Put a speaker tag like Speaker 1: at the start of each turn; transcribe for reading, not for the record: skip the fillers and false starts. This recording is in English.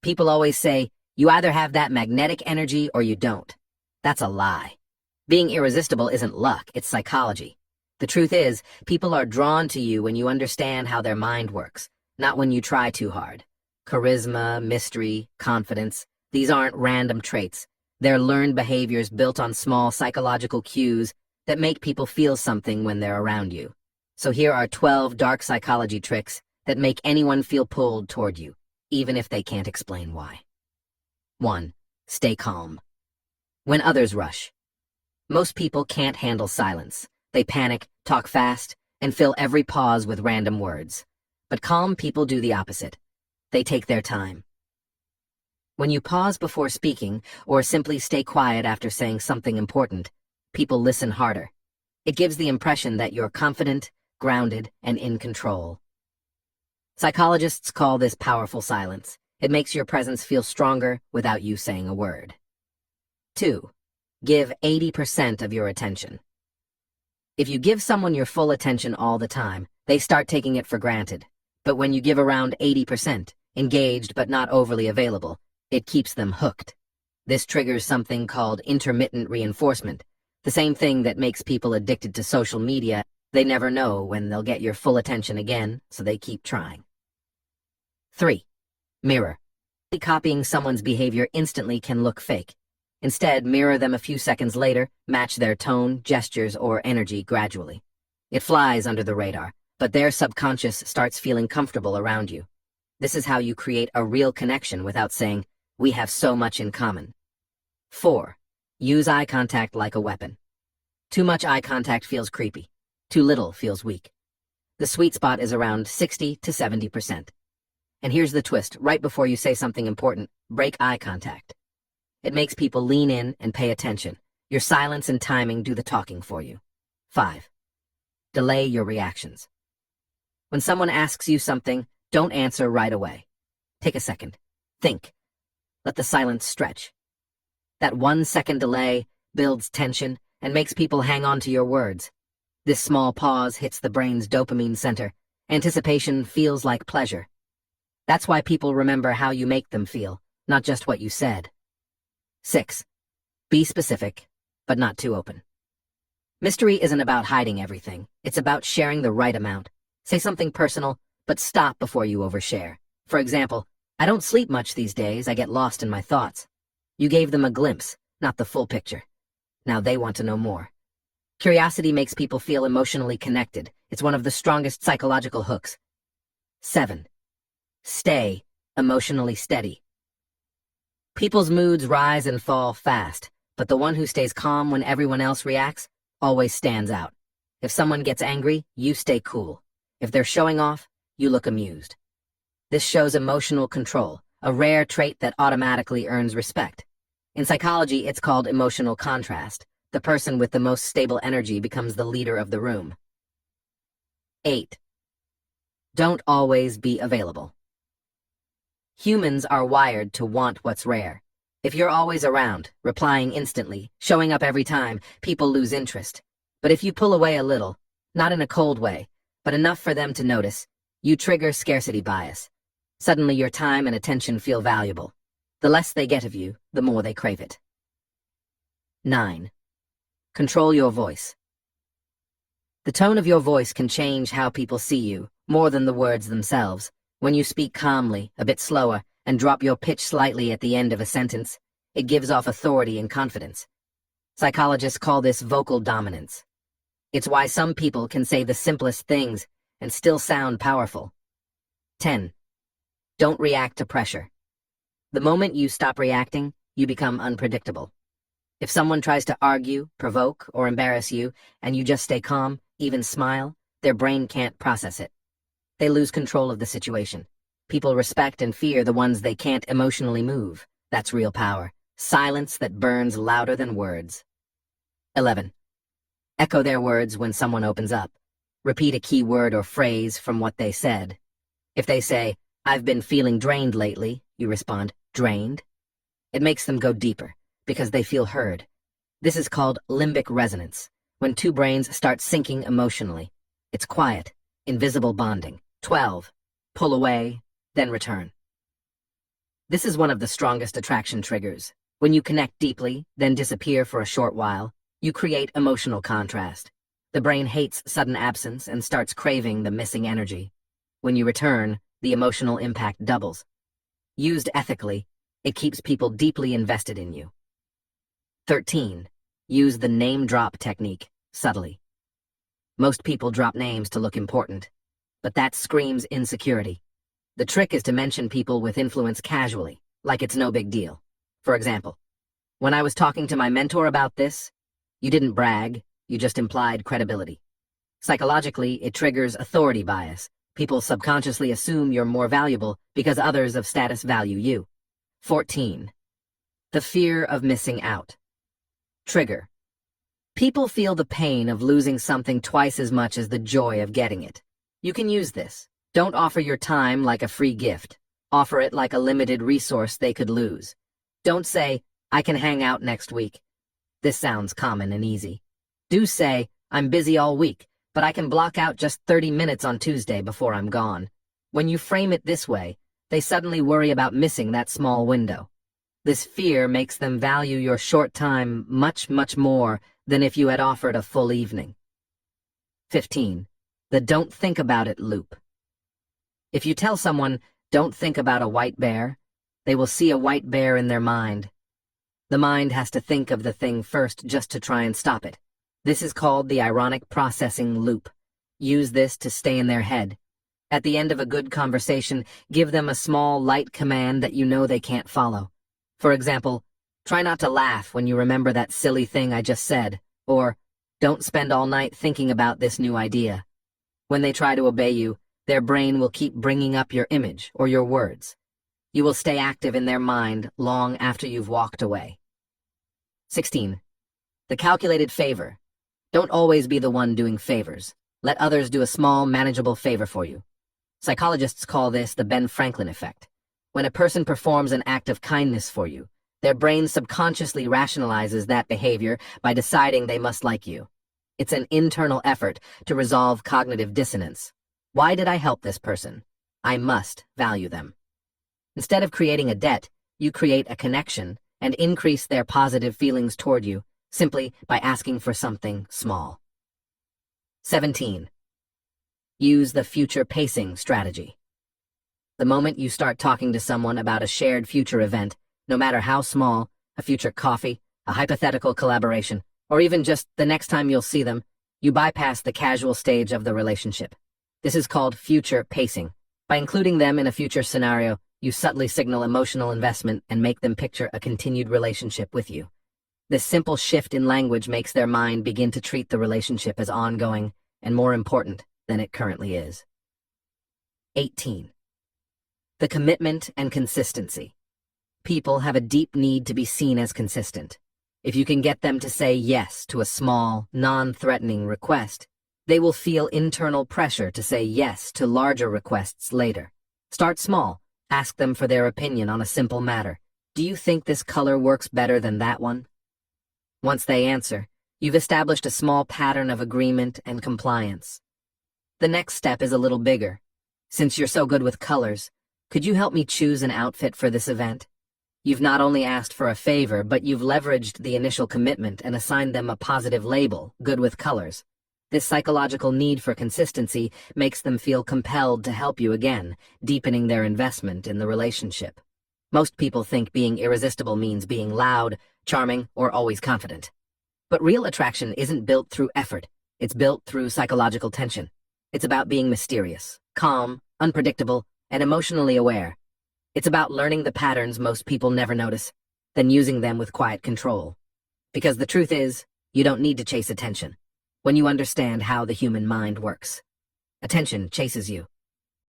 Speaker 1: People always say, you either have that magnetic energy or you don't. That's a lie. Being irresistible isn't luck, it's psychology. The truth is, people are drawn to you when you understand how their mind works, not when you try too hard. Charisma, mystery, confidence, these aren't random traits. They're learned behaviors built on small psychological cues that make people feel something when they're around you. So here are 12 dark psychology tricks that make anyone feel pulled toward you, even if they can't explain why. 1. Stay calm. When others rush. Most people can't handle silence. They panic, talk fast, and fill every pause with random words. But calm people do the opposite. They take their time. When you pause before speaking, or simply stay quiet after saying something important, people listen harder. It gives the impression that you're confident, grounded, and in control. Psychologists call this powerful silence. It makes your presence feel stronger without you saying a word. 2. Give 80% of your attention. If you give someone your full attention all the time, they start taking it for granted. But when you give around 80%, engaged but not overly available, it keeps them hooked. This triggers something called intermittent reinforcement, the same thing that makes people addicted to social media. They never know when they'll get your full attention again, so they keep trying. 3. Mirror. Copying someone's behavior instantly can look fake. Instead, mirror them a few seconds later, match their tone, gestures, or energy gradually. It flies under the radar, but their subconscious starts feeling comfortable around you. This is how you create a real connection without saying, "We have so much in common." 4. Use eye contact like a weapon. Too much eye contact feels creepy. Too little feels weak. The sweet spot is around 60 to 70%. And here's the twist: right before you say something important, break eye contact. It makes people lean in and pay attention. Your silence and timing do the talking for you. 5. Delay your reactions. When someone asks you something, don't answer right away. Take a second. Think. Let the silence stretch. That 1-second delay builds tension and makes people hang on to your words. This small pause hits the brain's dopamine center. Anticipation feels like pleasure. That's why people remember how you make them feel, not just what you said. 6. Be specific, but not too open. Mystery isn't about hiding everything. It's about sharing the right amount. Say something personal, but stop before you overshare. For example, "I don't sleep much these days. I get lost in my thoughts." You gave them a glimpse, not the full picture. Now they want to know more. Curiosity makes people feel emotionally connected. It's one of the strongest psychological hooks. 7. Stay emotionally steady. People's moods rise and fall fast, but the one who stays calm when everyone else reacts always stands out. If someone gets angry, you stay cool. If they're showing off, you look amused. This shows emotional control, a rare trait that automatically earns respect. In psychology, it's called emotional contrast. The person with the most stable energy becomes the leader of the room. 8. Don't always be available. Humans are wired to want what's rare. If you're always around, replying instantly, showing up every time, people lose interest. But if you pull away a little, not in a cold way, but enough for them to notice, you trigger scarcity bias. Suddenly your time and attention feel valuable. The less they get of you, the more they crave it. 9. Control your voice. The tone of your voice can change how people see you, more than the words themselves. When you speak calmly, a bit slower, and drop your pitch slightly at the end of a sentence, it gives off authority and confidence. Psychologists call this vocal dominance. It's why some people can say the simplest things and still sound powerful. 10. Don't react to pressure. The moment you stop reacting, you become unpredictable. If someone tries to argue, provoke, or embarrass you, and you just stay calm, even smile, their brain can't process it. They lose control of the situation. People respect and fear the ones they can't emotionally move. That's real power. Silence that burns louder than words. 11. Echo their words when someone opens up. Repeat a key word or phrase from what they said. If they say, "I've been feeling drained lately," you respond, "Drained?" It makes them go deeper, because they feel heard. This is called limbic resonance, when two brains start syncing emotionally. It's quiet, invisible bonding. 12. Pull away, then return. This is one of the strongest attraction triggers. When you connect deeply, then disappear for a short while, you create emotional contrast. The brain hates sudden absence and starts craving the missing energy. When you return, the emotional impact doubles. Used ethically, it keeps people deeply invested in you. 13. Use the name drop technique, subtly. Most people drop names to look important, but that screams insecurity. The trick is to mention people with influence casually, like it's no big deal. For example, when I was talking to my mentor about this, you didn't brag, you just implied credibility. Psychologically, it triggers authority bias. People subconsciously assume you're more valuable because others of status value you. 14. The fear of missing out. Trigger. People feel the pain of losing something twice as much as the joy of getting it. You can use this. Don't offer your time like a free gift. Offer it like a limited resource they could lose. Don't say, I can hang out next week. This sounds common and easy. Do say, I'm busy all week, but I can block out just 30 minutes on Tuesday before I'm gone. When you frame it this way, they suddenly worry about missing that small window. This fear makes them value your short time much, much more than if you had offered a full evening. 15. The don't think about it loop. If you tell someone, don't think about a white bear, they will see a white bear in their mind. The mind has to think of the thing first just to try and stop it. This is called the ironic processing loop. Use this to stay in their head. At the end of a good conversation, give them a small, light command that you know they can't follow. For example, try not to laugh when you remember that silly thing I just said, or don't spend all night thinking about this new idea. When they try to obey you, their brain will keep bringing up your image or your words. You will stay active in their mind long after you've walked away. 16. The calculated favor. Don't always be the one doing favors. Let others do a small, manageable favor for you. Psychologists call this the Ben Franklin effect. When a person performs an act of kindness for you, their brain subconsciously rationalizes that behavior by deciding they must like you. It's an internal effort to resolve cognitive dissonance. Why did I help this person? I must value them. Instead of creating a debt, you create a connection and increase their positive feelings toward you simply by asking for something small. 17. Use the future pacing strategy. The moment you start talking to someone about a shared future event, no matter how small, a future coffee, a hypothetical collaboration, or even just the next time you'll see them, you bypass the casual stage of the relationship. This is called future pacing. By including them in a future scenario, you subtly signal emotional investment and make them picture a continued relationship with you. This simple shift in language makes their mind begin to treat the relationship as ongoing and more important than it currently is. 18. The commitment and consistency. People have a deep need to be seen as consistent. If you can get them to say yes to a small, non-threatening request, they will feel internal pressure to say yes to larger requests later. Start small. Ask them for their opinion on a simple matter. Do you think this color works better than that one? Once they answer, you've established a small pattern of agreement and compliance. The next step is a little bigger. Since you're so good with colors, could you help me choose an outfit for this event? You've not only asked for a favor, but you've leveraged the initial commitment and assigned them a positive label, good with colors. This psychological need for consistency makes them feel compelled to help you again, deepening their investment in the relationship. Most people think being irresistible means being loud, charming, or always confident. But real attraction isn't built through effort. It's built through psychological tension. It's about being mysterious, calm, unpredictable, and emotionally aware. It's about learning the patterns most people never notice, then using them with quiet control. Because the truth is, you don't need to chase attention when you understand how the human mind works. Attention chases you.